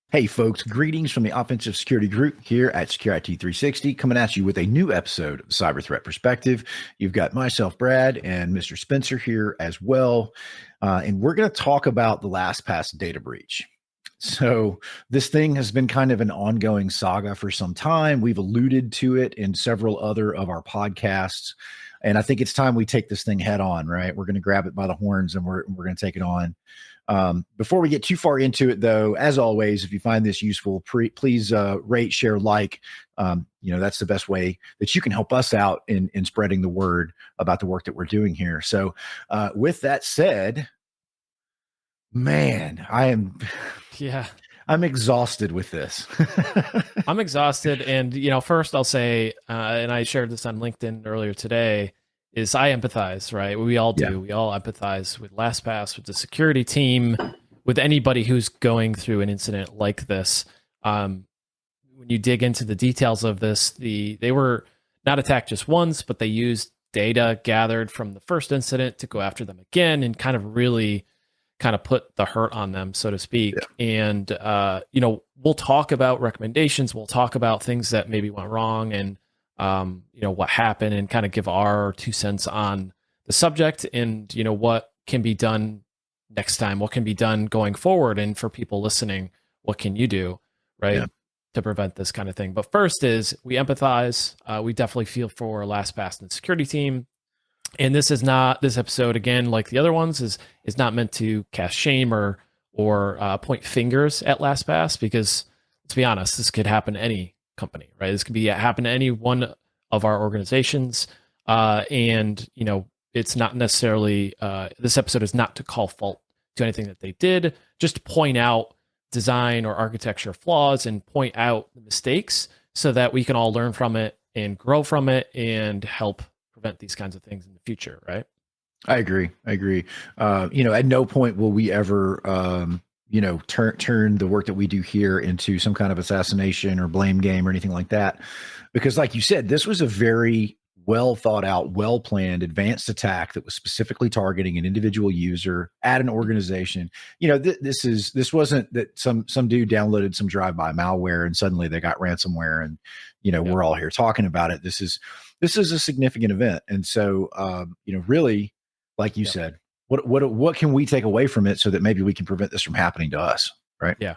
Hey folks, greetings from the Offensive Security Group here at Secure IT 360, coming at you with a new episode of Cyber Threat Perspective. You've got myself, Brad, and Mr. Spencer here as well. And we're going to talk about the LastPass data breach. So this thing has been kind of an ongoing saga for some time. We've alluded to it in several other of our podcasts. And I think it's time we take this thing head on, right? We're going to grab it by the horns and we're going to take it on. Before we get too far into it, though, as always, if you find this useful, please rate, share, like. That's the best way that you can help us out in spreading the word about the work that we're doing here. So with that said, man, I'm exhausted with this. I'm exhausted. And, first I'll say, and I shared this on LinkedIn earlier today, is I empathize, right? We all do. Yeah. We all empathize with LastPass, with the security team, with anybody who's going through an incident like this. When you dig into the details of this, they were not attacked just once, but they used data gathered from the first incident to go after them again and really put the hurt on them, so to speak. Yeah. And, we'll talk about recommendations. We'll talk about things that maybe went wrong and, what happened and give our 2 cents on the subject and, what can be done next time, what can be done going forward. And for people listening, what can you do, right? Yeah. To prevent this kind of thing. But first is we empathize. We definitely feel for LastPass and the security team. And this episode, again, like the other ones, is not meant to cast shame or point fingers at LastPass, because let's be honest, this could happen to any company, right? This could happen to any one of our organizations. And it's not necessarily, this episode is not to call fault to anything that they did, just to point out design or architecture flaws and point out the mistakes so that we can all learn from it and grow from it and help prevent these kinds of things in the future, right? I agree. At no point will we ever, turn the work that we do here into some kind of assassination or blame game or anything like that. Because like you said, this was a very well thought out, well planned, advanced attack that was specifically targeting an individual user at an organization. This wasn't that some dude downloaded some drive-by malware and suddenly they got ransomware and, we're all here talking about it. This is a significant event. And so, really, like you said, what can we take away from it so that maybe we can prevent this from happening to us, right? Yeah.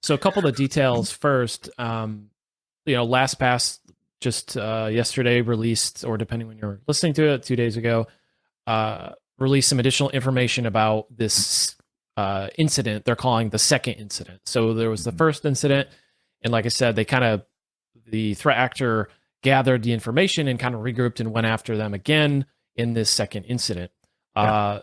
So a couple of details first. LastPass just yesterday released, or depending when you're listening to it, 2 days ago, released some additional information about this incident. They're calling the second incident. So there was the first incident, and like I said, the threat actor gathered the information and regrouped and went after them again in this second incident. Yeah.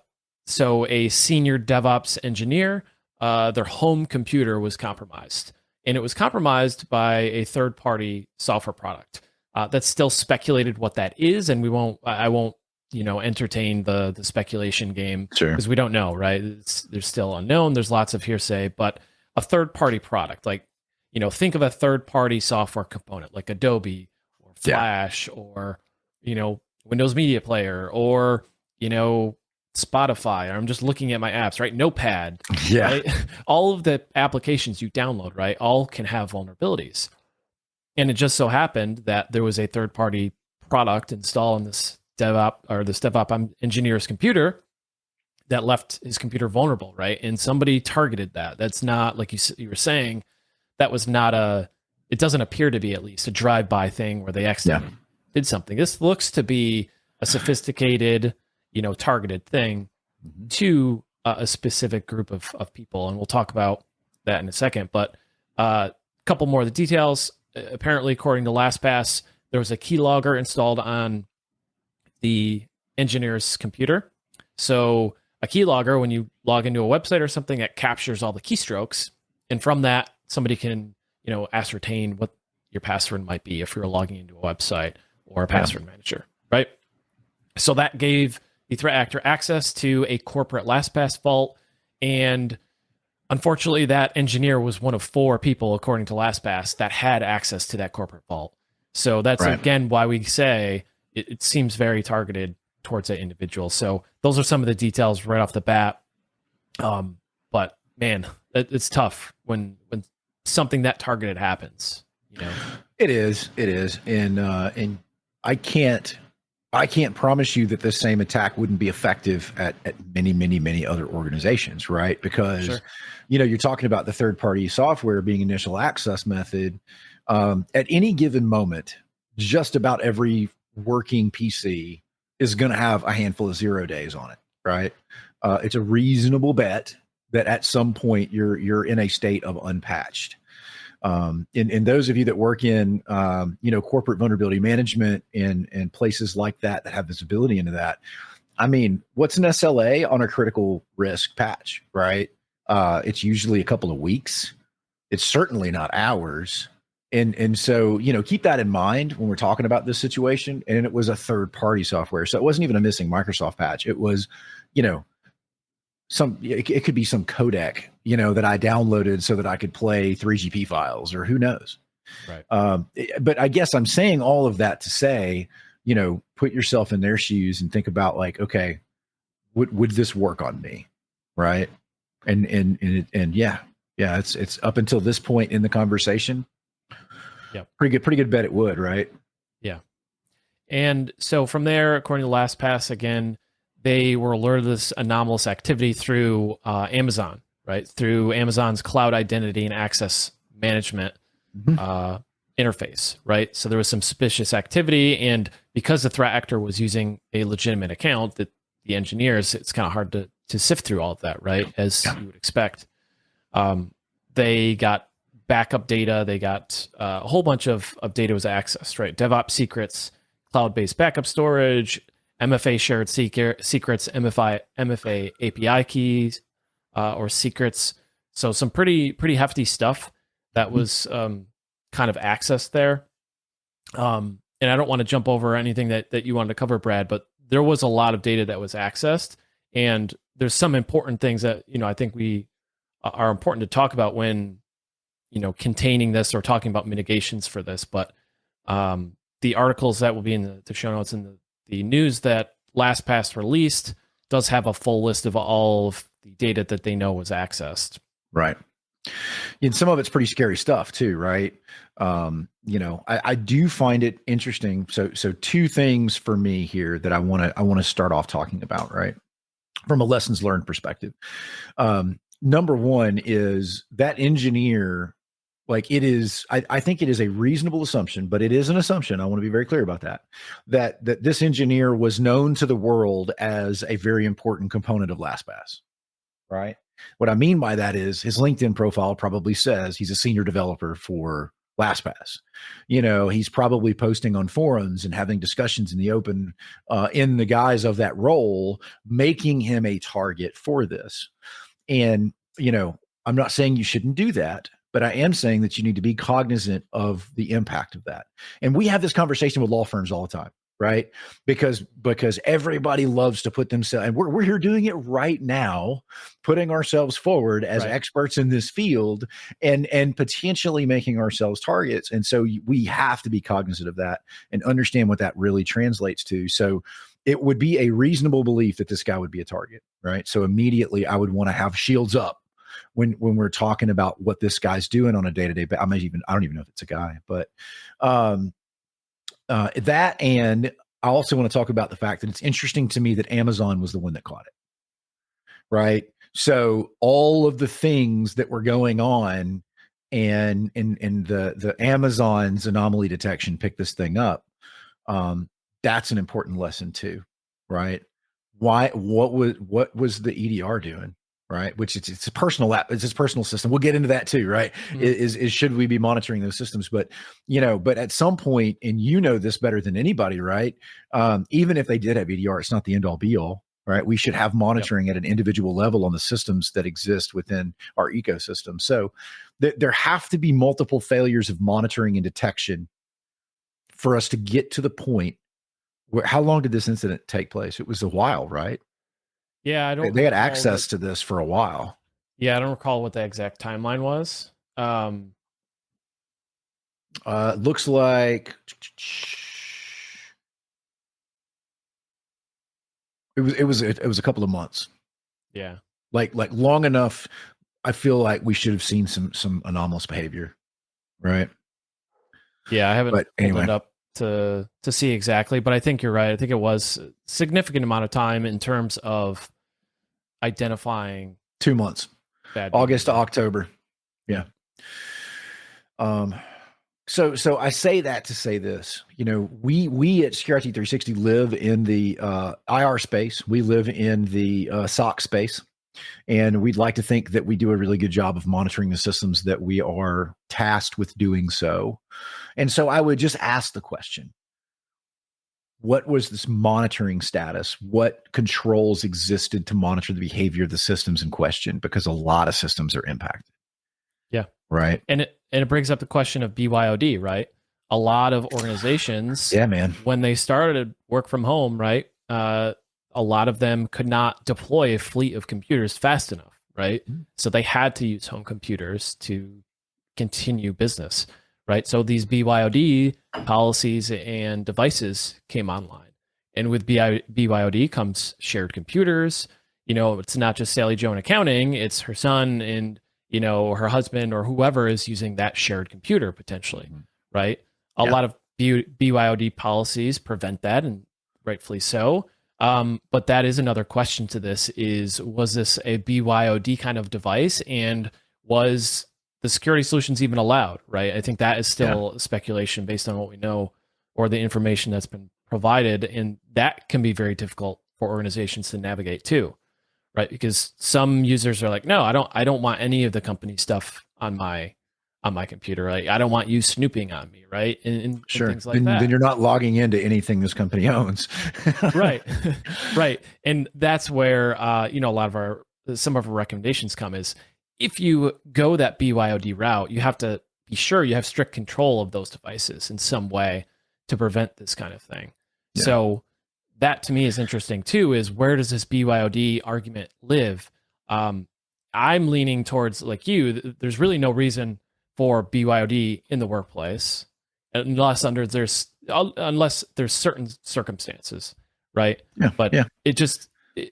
So a senior DevOps engineer, their home computer was compromised, and it was compromised by a third-party software product. That's still speculated what that is, and I won't entertain the speculation game, because we don't know, right? There's still unknown. There's lots of hearsay, but a third-party product, like, think of a third-party software component like Adobe or Flash or, Windows Media Player or, Spotify. I'm just looking at my apps, right? Notepad. Yeah. Right? All of the applications you download, right? All can have vulnerabilities. And it just so happened that there was a third-party product installed on this DevOps engineer's computer that left his computer vulnerable, right? And somebody targeted that. That's not, like you were saying, that was not it doesn't appear to be, at least, a drive-by thing where they accidentally did something. This looks to be a sophisticated, targeted thing to a specific group of people. And we'll talk about that in a second. But a couple more of the details. Apparently, according to LastPass, there was a keylogger installed on the engineer's computer. So a keylogger, when you log into a website or something, that captures all the keystrokes. And from that, somebody can, ascertain what your password might be if you're logging into a website or a password manager, right? So that gave the threat actor access to a corporate LastPass vault. And unfortunately, that engineer was one of 4 people, according to LastPass, that had access to that corporate vault. So that's, again, why we say it seems very targeted towards that individual. So those are some of the details right off the bat. But man, it's tough when something that targeted happens. It is, and I can't promise you that the same attack wouldn't be effective at many other organizations, right? Because Sure. You're talking about the third party software being initial access method. At any given moment, just about every working PC is going to have a handful of 0 days on it, right? It's a reasonable bet that at some point you're in a state of unpatched. And those of you that work in corporate vulnerability management and places like that have visibility into that, I mean, what's an SLA on a critical risk patch, right? It's usually a couple of weeks. It's certainly not hours. And so, keep that in mind when we're talking about this situation. And it was a third party software. So it wasn't even a missing Microsoft patch. It was, it could be some codec, that I downloaded so that I could play 3GP files, or who knows. Right. But I guess I'm saying all of that to say, put yourself in their shoes and think about, like, okay, would this work on me? Right. And yeah, it's up until this point in the conversation. Yeah. Pretty good bet it would, right? Yeah. And so from there, according to LastPass, again, they were alerted to this anomalous activity through Amazon, right? Through Amazon's cloud identity and access management interface, right? So there was some suspicious activity, and because the threat actor was using a legitimate account, that the engineers, it's kind of hard to sift through all of that, right? As you would expect. They got backup data. They got a whole bunch of data was accessed, right? DevOps secrets, cloud-based backup storage, MFA shared secrets, MFA API keys, or secrets. So some pretty hefty stuff that was kind of accessed there. And I don't want to jump over anything that you wanted to cover, Brad, but there was a lot of data that was accessed, and there's some important things that I think we are important to talk about when containing this or talking about mitigations for this. But the articles that will be in the show notes and the news that LastPass released does have a full list of all of the data that they know was accessed. Right. And some of it's pretty scary stuff too, right? I do find it interesting. So two things for me here that I want to start off talking about, right? From a lessons learned perspective. Number one is that engineer, like, it is, I think it is a reasonable assumption, but it is an assumption. I want to be very clear about that this engineer was known to the world as a very important component of LastPass, right? What I mean by that is his LinkedIn profile probably says he's a senior developer for LastPass. He's probably posting on forums and having discussions in the open in the guise of that role, making him a target for this. And, I'm not saying you shouldn't do that, but I am saying that you need to be cognizant of the impact of that. And we have this conversation with law firms all the time, right? Because everybody loves to put themselves, and we're here doing it right now, putting ourselves forward as experts in this field and potentially making ourselves targets. And so we have to be cognizant of that and understand what that really translates to. So it would be a reasonable belief that this guy would be a target, right? So immediately I would want to have shields up when we're talking about what this guy's doing on a day-to-day basis. I don't even know if it's a guy, but that, and I also want to talk about the fact that it's interesting to me that Amazon was the one that caught it, right? So all of the things that were going on and the Amazon's anomaly detection picked this thing up. That's an important lesson too, right? What was the EDR doing? Right. Which it's a personal app. It's his personal system. We'll get into that too. Right. Mm-hmm. Is should we be monitoring those systems? But, but at some point, and this better than anybody, right? Even if they did have EDR, it's not the end all be all, right? We should have monitoring at an individual level on the systems that exist within our ecosystem. So there have to be multiple failures of monitoring and detection for us to get to the point where, how long did this incident take place? It was a while, right? Yeah, I don't. They had access to this for a while. Yeah, I don't recall what the exact timeline was. Looks like it was a couple of months. Yeah, like long enough. I feel like we should have seen some anomalous behavior, right? Yeah, I haven't But pulled anyway, it up to see exactly, but I think you're right. I think it was a significant amount of time in terms of identifying 2 months, bad August to behavior. October. Yeah. Um, so I say that to say this, we at Security 360 live in the IR space. We live in the SOC space, and we'd like to think that we do a really good job of monitoring the systems that we are tasked with doing so. And so I would just ask the question, what was this monitoring status? What controls existed to monitor the behavior of the systems in question? Because a lot of systems are impacted. Yeah. Right. And it brings up the question of BYOD, right? A lot of organizations, Yeah, man. when they started work from home, right? A lot of them could not deploy a fleet of computers fast enough, right? Mm-hmm. So they had to use home computers to continue business, right? So these BYOD policies and devices came online. And with BYOD comes shared computers. It's not just Sally Joe in accounting, it's her son and her husband or whoever is using that shared computer potentially, right? A lot of BYOD policies prevent that, and rightfully so. But that is another question to this: was this a BYOD kind of device, and was the security solutions even allowed? Right? I think that is still speculation based on what we know or the information that's been provided, and that can be very difficult for organizations to navigate too. Right, because some users are like, no, I don't want any of the company stuff on my computer. Right, I don't want you snooping on me, right, and Sure. things like Then that. you're not logging into anything this company owns. Right, right, and that's where a lot of some of our recommendations come is if you go that BYOD route, you have to be sure you have strict control of those devices in some way to prevent this kind of thing. Yeah. So that to me is interesting too, is where does this BYOD argument live? I'm leaning towards, like you, there's really no reason for BYOD in the workplace unless there's certain circumstances, right? Yeah. But Yeah.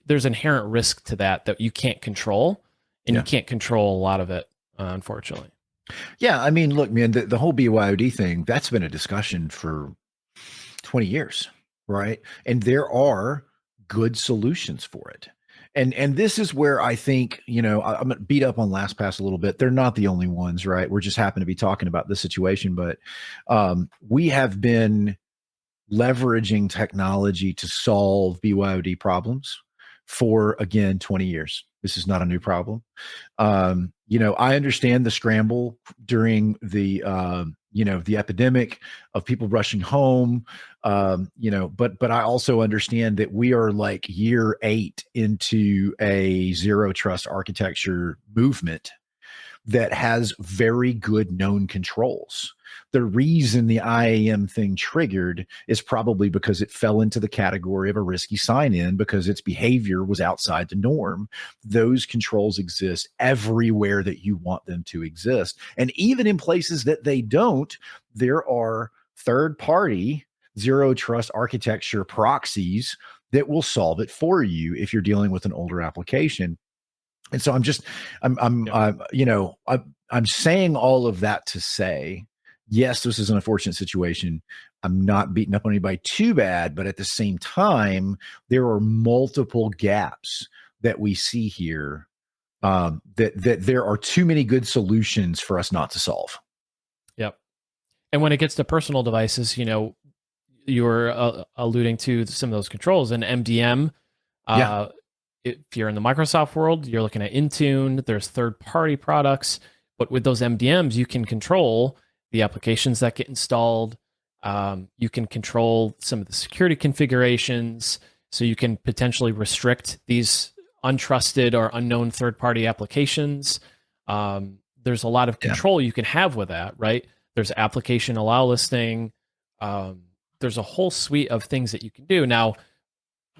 there's inherent risk to that you can't control, and you can't control a lot of it, unfortunately. Yeah. I mean, look, man, the whole BYOD thing, that's been a discussion for 20 years, right? And there are good solutions for it. And this is where I think, I'm going to beat up on LastPass a little bit. They're not the only ones, right? We're just happen to be talking about this situation, but we have been leveraging technology to solve BYOD problems for, again, 20 years. This is not a new problem. I understand the scramble during the epidemic of people rushing home, but I also understand that we are like year 8 into a zero trust architecture movement that has very good known controls. The reason the IAM thing triggered is probably because it fell into the category of a risky sign-in because its behavior was outside the norm. Those controls exist everywhere that you want them to exist. And even in places that they don't, there are third-party zero trust architecture proxies that will solve it for you if you're dealing with an older application. And so I'm saying all of that to say, yes, this is an unfortunate situation. I'm not beating up on anybody too bad, but at the same time, there are multiple gaps that we see here that there are too many good solutions for us not to solve. Yep. And when it gets to personal devices, you're alluding to some of those controls and MDM. If you're in the Microsoft world, you're looking at Intune. There's third-party products, but with those MDMs, you can control the applications that get installed. You can control some of the security configurations, so you can potentially restrict these untrusted or unknown third-party applications. There's a lot of control you can have with that, right? There's application allow listing. There's a whole suite of things that you can do. Now,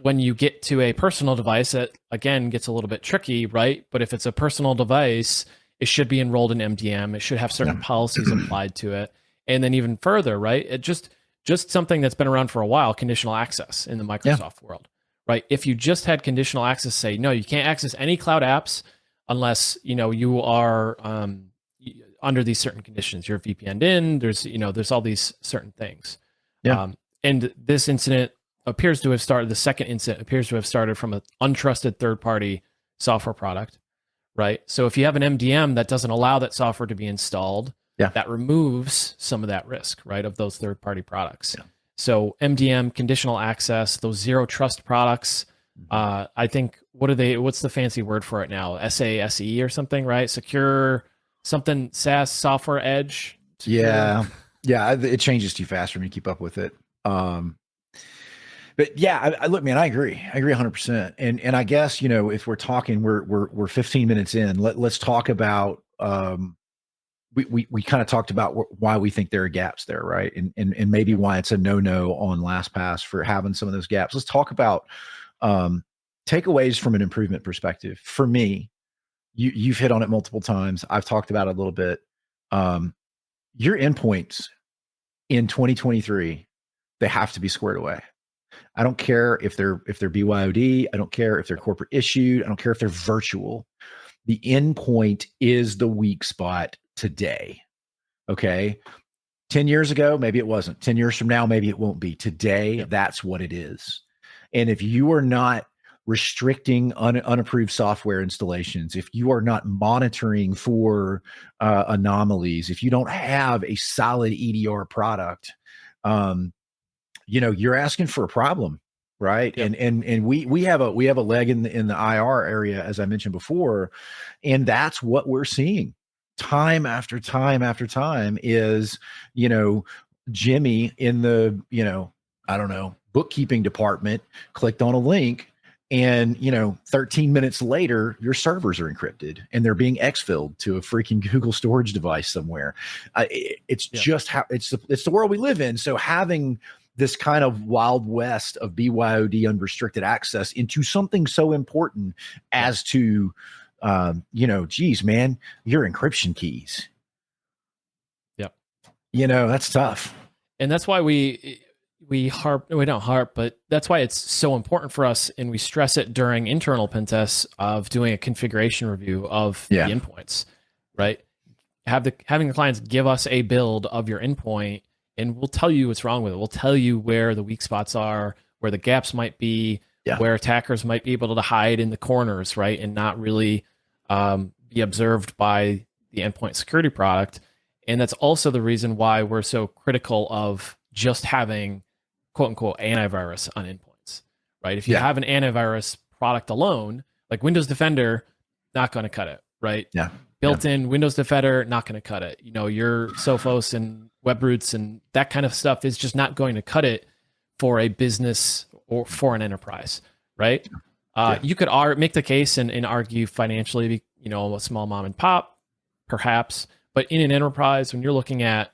when you get to a personal device, that again gets a little bit tricky, right? But if it's a personal device, it should be enrolled in MDM. It should have certain policies applied to it. And then even further, right? It just something that's been around for a while, conditional access in the Microsoft world, right? If you just had conditional access, say, no, you can't access any cloud apps unless you are under these certain conditions. You're VPN'd in. There's all these certain things. Yeah. And this incident appears to have started. The second incident appears to have started from an untrusted third-party software product, right? So if you have an MDM that doesn't allow that software to be installed, that removes some of that risk, right, of those third-party products. Yeah. So MDM, conditional access, those zero trust products. I think what's the fancy word for it now? SASE or something, right? Secure something, SaaS software edge. Secure. Yeah. It changes too fast for me to keep up with it. But yeah, I look, man, I agree 100%. And I guess, if we're talking, we're 15 minutes in, let's talk about, we kind of talked about why we think there are gaps there, right? And maybe why it's a no on LastPass for having some of those gaps. Let's talk about takeaways from an improvement perspective. For me, you've hit on it multiple times. I've talked about it a little bit. Your endpoints in 2023, they have to be squared away. I don't care if they're BYOD. I don't care if they're corporate issued. I don't care if they're virtual. The endpoint is the weak spot today. Okay. 10 years ago, maybe it wasn't. 10 years from now, maybe it won't be. Today, that's what it is. And if you are not restricting unapproved software installations, if you are not monitoring for anomalies, if you don't have a solid EDR product, you're asking for a problem, right? Yep. And we have a leg in the IR area, as I mentioned before, and that's what we're seeing time after time after time is, Jimmy in the, I don't know, bookkeeping department clicked on a link, and 13 minutes later your servers are encrypted and they're being exfilled to a freaking Google storage device somewhere. It's just how it's the world we live in. So having this kind of wild west of BYOD unrestricted access into something so important as to, geez, man, your encryption keys. Yep. That's tough. And that's why we don't harp, but that's why it's so important for us, and we stress it during internal pen tests of doing a configuration review of the endpoints, right? Having the clients give us a build of your endpoint, and we'll tell you what's wrong with it. We'll tell you where the weak spots are, where the gaps might be, where attackers might be able to hide in the corners, right? And not really be observed by the endpoint security product. And that's also the reason why we're so critical of just having quote unquote antivirus on endpoints, right? If you have an antivirus product alone, like Windows Defender, not going to cut it, right? Yeah. Built-in Windows Defender, not going to cut it. Your Sophos and WebRoots and that kind of stuff is just not going to cut it for a business or for an enterprise, right? You could make the case and argue financially, a small mom and pop, perhaps, but in an enterprise, when you're looking at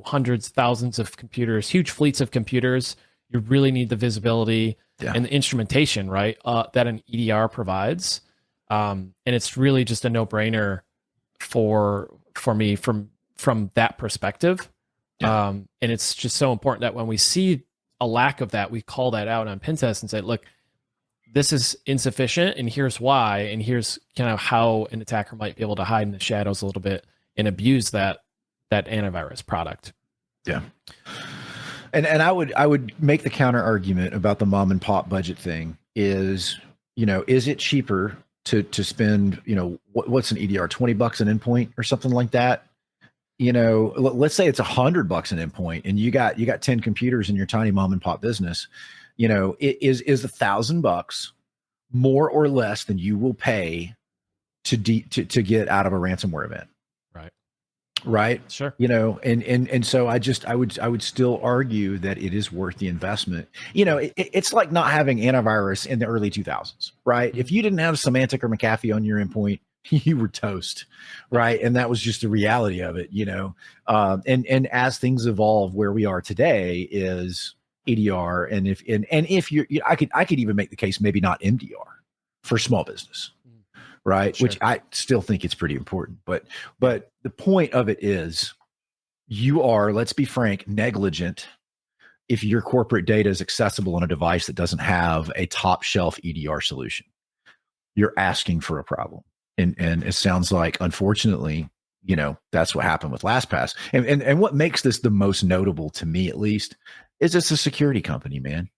hundreds, thousands of computers, huge fleets of computers, you really need the visibility and the instrumentation, right? That an EDR provides. And it's really just a no-brainer for me from that perspective. And it's just so important that when we see a lack of that, we call that out on pen tests and say, look, this is insufficient, and here's why, and here's kind of how an attacker might be able to hide in the shadows a little bit and abuse that antivirus product. Yeah. And I would make the counter argument about the mom and pop budget thing is it cheaper to spend, what's an EDR, $20 an endpoint or something like that? Let's say it's $100 an endpoint and you got 10 computers in your tiny mom and pop business. It is $1,000 more or less than you will pay to get out of a ransomware event. Right. Sure. And so I would still argue that it is worth the investment. It's like not having antivirus in the early 2000s, right? If you didn't have Symantec or McAfee on your endpoint, you were toast, right? And that was just the reality of it, and as things evolve, where we are today is EDR. And if I could even make the case, maybe not MDR for small business. Right. Sure. Which I still think it's pretty important. But the point of it is you are, let's be frank, negligent if your corporate data is accessible on a device that doesn't have a top shelf EDR solution. You're asking for a problem. And it sounds like, unfortunately, that's what happened with LastPass. And what makes this the most notable to me, at least, is it's a security company, man.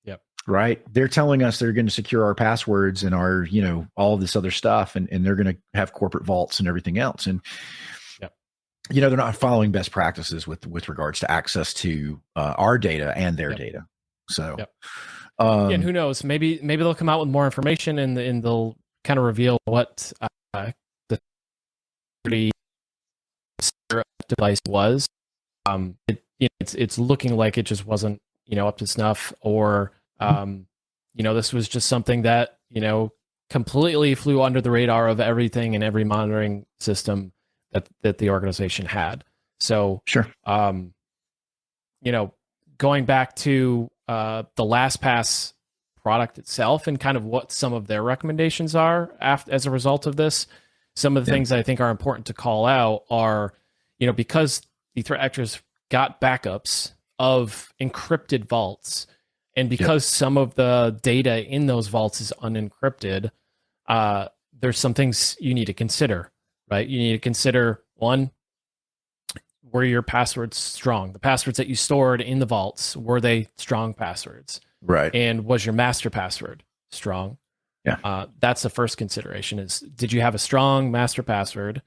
Yep. Right? They're telling us they're going to secure our passwords and our, all this other stuff, and they're going to have corporate vaults and everything else. And yep. They're not following best practices with regards to access to our data and their data. So, yep. And who knows? Maybe they'll come out with more information and they'll kind of reveal what the device was. It's looking like it just wasn't up to snuff, or this was just something that completely flew under the radar of everything and every monitoring system that the organization had. So sure, going back to the LastPass product itself and kind of what some of their recommendations are as a result of this. Some of the things that I think are important to call out are, because the threat actors got backups of encrypted vaults, and because some of the data in those vaults is unencrypted, there's some things you need to consider, right? You need to consider, one, were your passwords strong? The passwords that you stored in the vaults, were they strong passwords? Right. And was your master password strong? Yeah. That's the first consideration, is did you have a strong master password?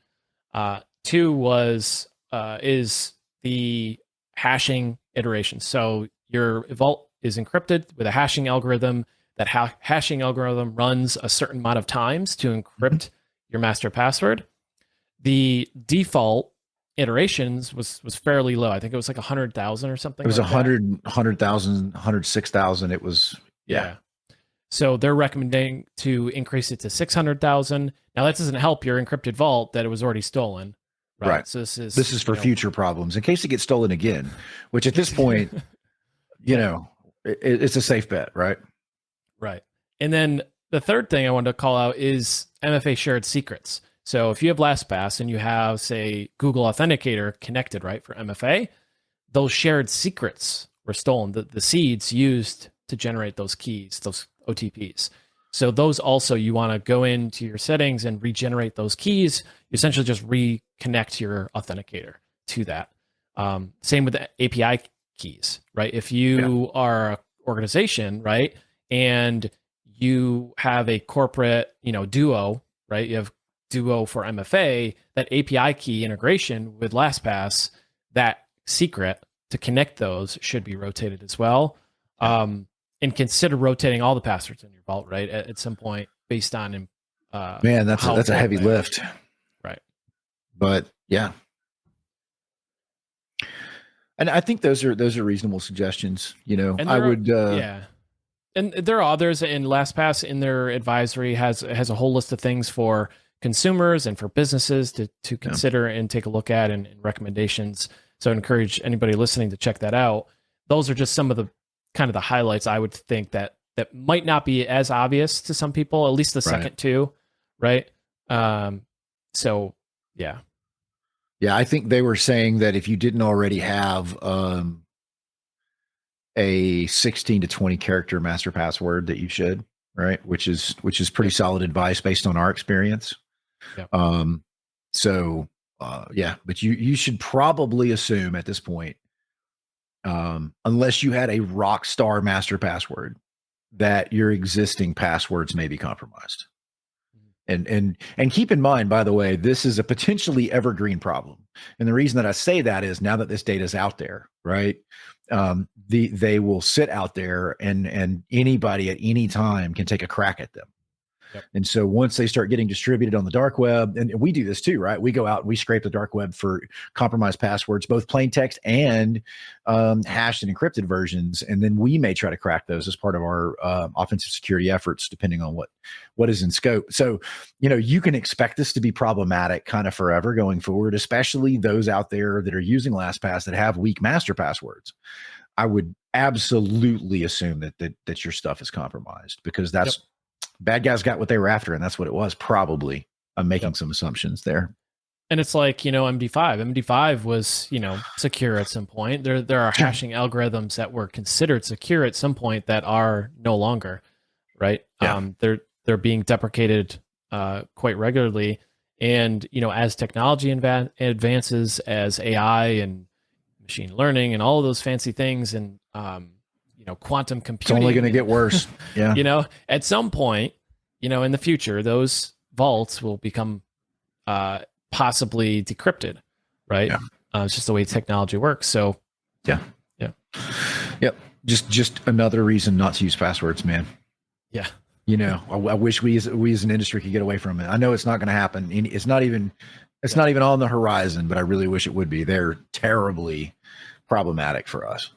Two was, is the hashing iteration. So your vault is encrypted with a hashing algorithm. That hashing algorithm runs a certain amount of times to encrypt your master password. The default iterations was fairly low. I think it was like 100,000 or something. It was like 100,000, 106,000. It was, yeah. So they're recommending to increase it to 600,000. Now that doesn't help your encrypted vault that it was already stolen. Right. So this is for future problems in case it gets stolen again, which at this point, it's a safe bet, right? Right. And then the third thing I wanted to call out is MFA shared secrets. So if you have LastPass and you have, say, Google Authenticator connected, right, for MFA, those shared secrets were stolen, the seeds used to generate those keys, those OTPs. So those also, you want to go into your settings and regenerate those keys. You essentially just reconnect your authenticator to that. Same with the API keys, right? If you are an organization, right, and you have a corporate, Duo, right? You have Duo for MFA, that API key integration with LastPass, that secret to connect those should be rotated as well. And consider rotating all the passwords in your vault, right? At some point, based on man, that's a heavy lift, right? But yeah, and I think those are reasonable suggestions. I would, and there are others. And LastPass in their advisory has a whole list of things for consumers and for businesses to consider and take a look at, and recommendations. So I encourage anybody listening to check that out. Those are just some of the kind of the highlights I would think that might not be as obvious to some people, at least the second two, right? So yeah. I think they were saying that if you didn't already have a 16 to 20 character master password, that you should, right? Which is pretty solid advice based on our experience. But you should probably assume at this point, unless you had a rock star master password, that your existing passwords may be compromised. And keep in mind, by the way, this is a potentially evergreen problem. And the reason that I say that is, now that this data is out there, right? They will sit out there, and anybody at any time can take a crack at them. And so once they start getting distributed on the dark web, and we do this too, right? We go out and we scrape the dark web for compromised passwords, both plain text and hashed and encrypted versions. And then we may try to crack those as part of our offensive security efforts, depending on what is in scope. So, you can expect this to be problematic kind of forever going forward, especially those out there that are using LastPass that have weak master passwords. I would absolutely assume that your stuff is compromised, because that's bad guys got what they were after, and that's what it was. Probably. I'm making some assumptions there. And it's like, MD5. MD5 was, secure at some point. There are hashing algorithms that were considered secure at some point that are no longer, right? They're being deprecated quite regularly. And, as technology advances, as AI and machine learning and all of those fancy things, and, quantum computing, It's only going to get worse. Yeah. At some point, in the future, those vaults will become possibly decrypted, right? Yeah. It's just the way technology works. So, yeah. Yep. Just another reason not to use passwords, man. Yeah. I wish we as an industry could get away from it. I know it's not going to happen. It's not even on the horizon, but I really wish it would be. They're terribly problematic for us.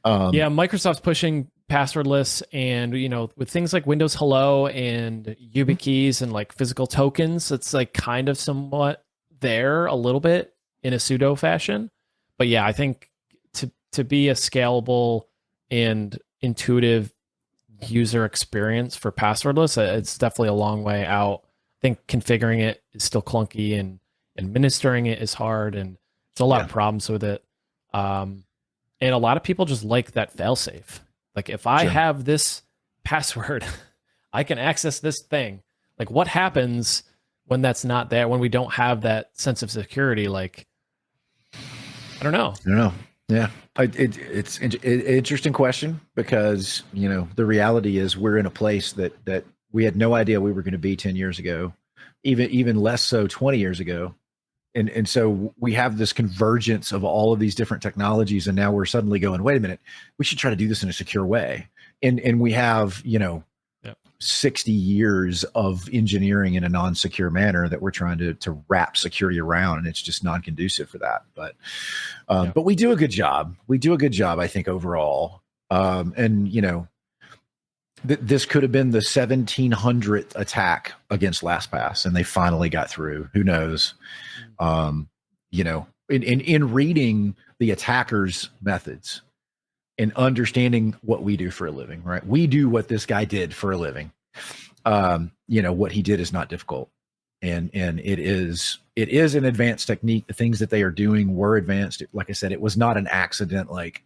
Microsoft's pushing passwordless, and with things like Windows Hello and YubiKeys and like physical tokens, it's like kind of somewhat there a little bit in a pseudo fashion. But yeah, I think to be a scalable and intuitive user experience for passwordless, it's definitely a long way out. I think configuring it is still clunky, and administering it is hard, and there's a lot of problems with it. And a lot of people just like that failsafe. Like, if I have this password, I can access this thing. Like, what happens when that's not there, when we don't have that sense of security? Like, I don't know. Yeah. It's an interesting question, because, the reality is we're in a place that we had no idea we were going to be 10 years ago, even less so 20 years ago. And so we have this convergence of all of these different technologies, and now we're suddenly going, wait a minute, we should try to do this in a secure way. And we have, 60 years of engineering in a non-secure manner that we're trying to wrap security around, and it's just non-conducive for that. But we do a good job. I think, overall. This could have been the 1700th attack against LastPass, and they finally got through. Who knows? In reading the attackers' methods and understanding what we do for a living, right? We do what this guy did for a living. What he did is not difficult, and it is an advanced technique. The things that they are doing were advanced. Like I said, it was not an accident, like,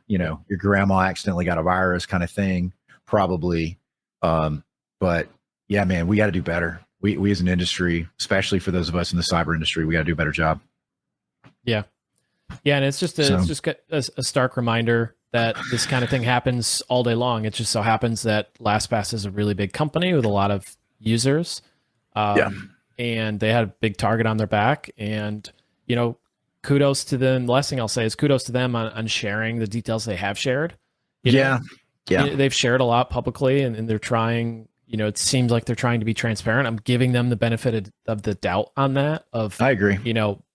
your grandma accidentally got a virus kind of thing, probably. But yeah, man, we got to do better. We as an industry, especially for those of us in the cyber industry, we got to do a better job. Yeah. And it's just a stark reminder that this kind of thing happens all day long. It just so happens that LastPass is a really big company with a lot of users. And they had a big target on their back. And, kudos to them. The last thing I'll say is kudos to them on sharing the details they have shared. They've shared a lot publicly, and they're trying, it seems like they're trying to be transparent. I'm giving them the benefit of the doubt on that. I agree.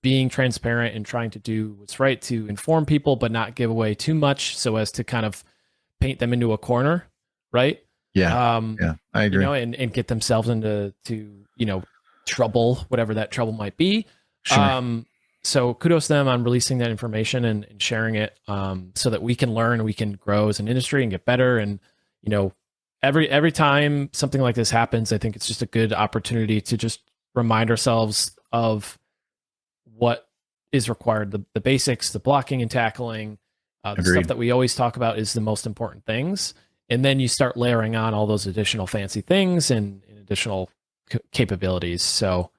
Being transparent and trying to do what's right to inform people, but not give away too much so as to kind of paint them into a corner, right? Yeah. I agree. And get themselves into trouble, whatever that trouble might be. Sure. So kudos to them on releasing that information and sharing it, so that we can learn, we can grow as an industry and get better. And, every time something like this happens, I think it's just a good opportunity to just remind ourselves of what is required. The basics, the blocking and tackling, the stuff that we always talk about is the most important things. And then you start layering on all those additional fancy things and additional capabilities. So,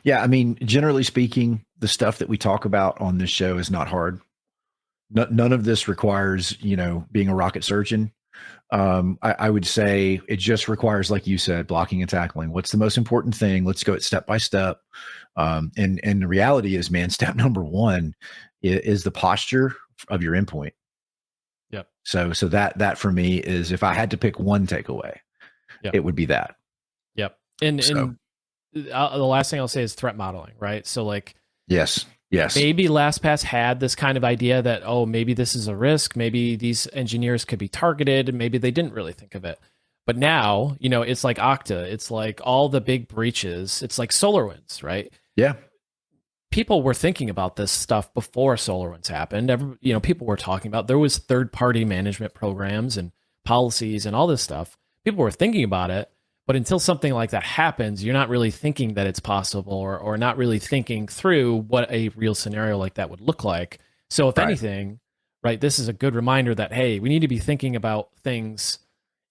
yeah, I mean, generally speaking, the stuff that we talk about on this show is not hard. None of this requires, being a rocket surgeon. I would say it just requires, like you said, blocking and tackling. What's the most important thing? Let's go step by step. And the reality is, man, step number one is the posture of your endpoint. Yep. So that for me is, if I had to pick one takeaway, it would be that. Yep. And the last thing I'll say is threat modeling, right? So like, yes. Maybe LastPass had this kind of idea that, maybe this is a risk. Maybe these engineers could be targeted. Maybe they didn't really think of it. But now, it's like Okta. It's like all the big breaches. It's like SolarWinds, right? Yeah. People were thinking about this stuff before SolarWinds happened. People were talking about, there was third-party management programs and policies and all this stuff. People were thinking about it. But until something like that happens, you're not really thinking that it's possible, or not really thinking through what a real scenario like that would look like. So if anything, right, this is a good reminder that, hey, we need to be thinking about things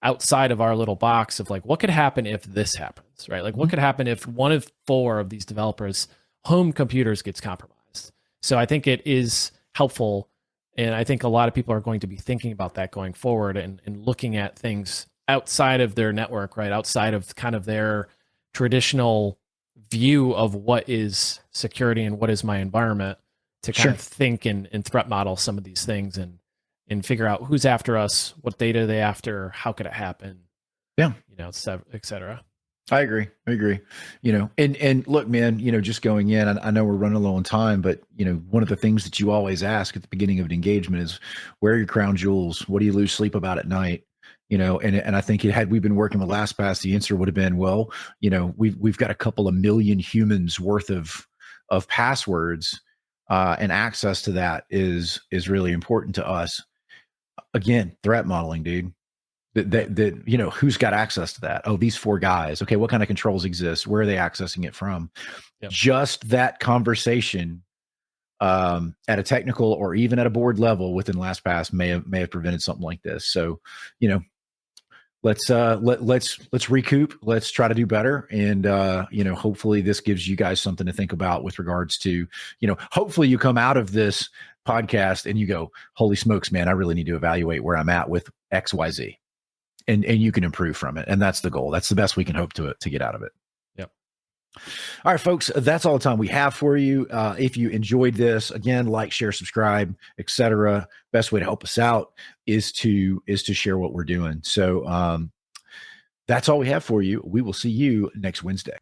outside of our little box of like, what could happen if this happens, right? Like, what could happen if one of 4 of these developers' home computers gets compromised? So I think it is helpful. And I think a lot of people are going to be thinking about that going forward and looking at things outside of their network, right? Outside of kind of their traditional view of what is security and what is my environment, to kind of think and threat model some of these things and figure out who's after us, what data are they after, how could it happen? Yeah. Et cetera. I agree. And look, man, just going in, I know we're running low on time, but one of the things that you always ask at the beginning of an engagement is, where are your crown jewels? What do you lose sleep about at night? And I think had we been working with LastPass, the answer would have been, well, we've got a couple of million humans worth of passwords, and access to that is really important to us. Again, threat modeling, dude. That who's got access to that? Oh, these 4 guys. Okay, what kind of controls exist? Where are they accessing it from? Yep. Just that conversation, at a technical or even at a board level within LastPass may have prevented something like this. So, let's recoup. Let's try to do better, and hopefully this gives you guys something to think about with regards to, hopefully you come out of this podcast and you go, holy smokes, man, I really need to evaluate where I'm at with XYZ. And you can improve from it. And that's the goal. That's the best we can hope to get out of it. Yep. All right, folks, that's all the time we have for you. If you enjoyed this, again, like, share, subscribe, etc. Best way to help us out is to share what we're doing. So that's all we have for you. We will see you next Wednesday.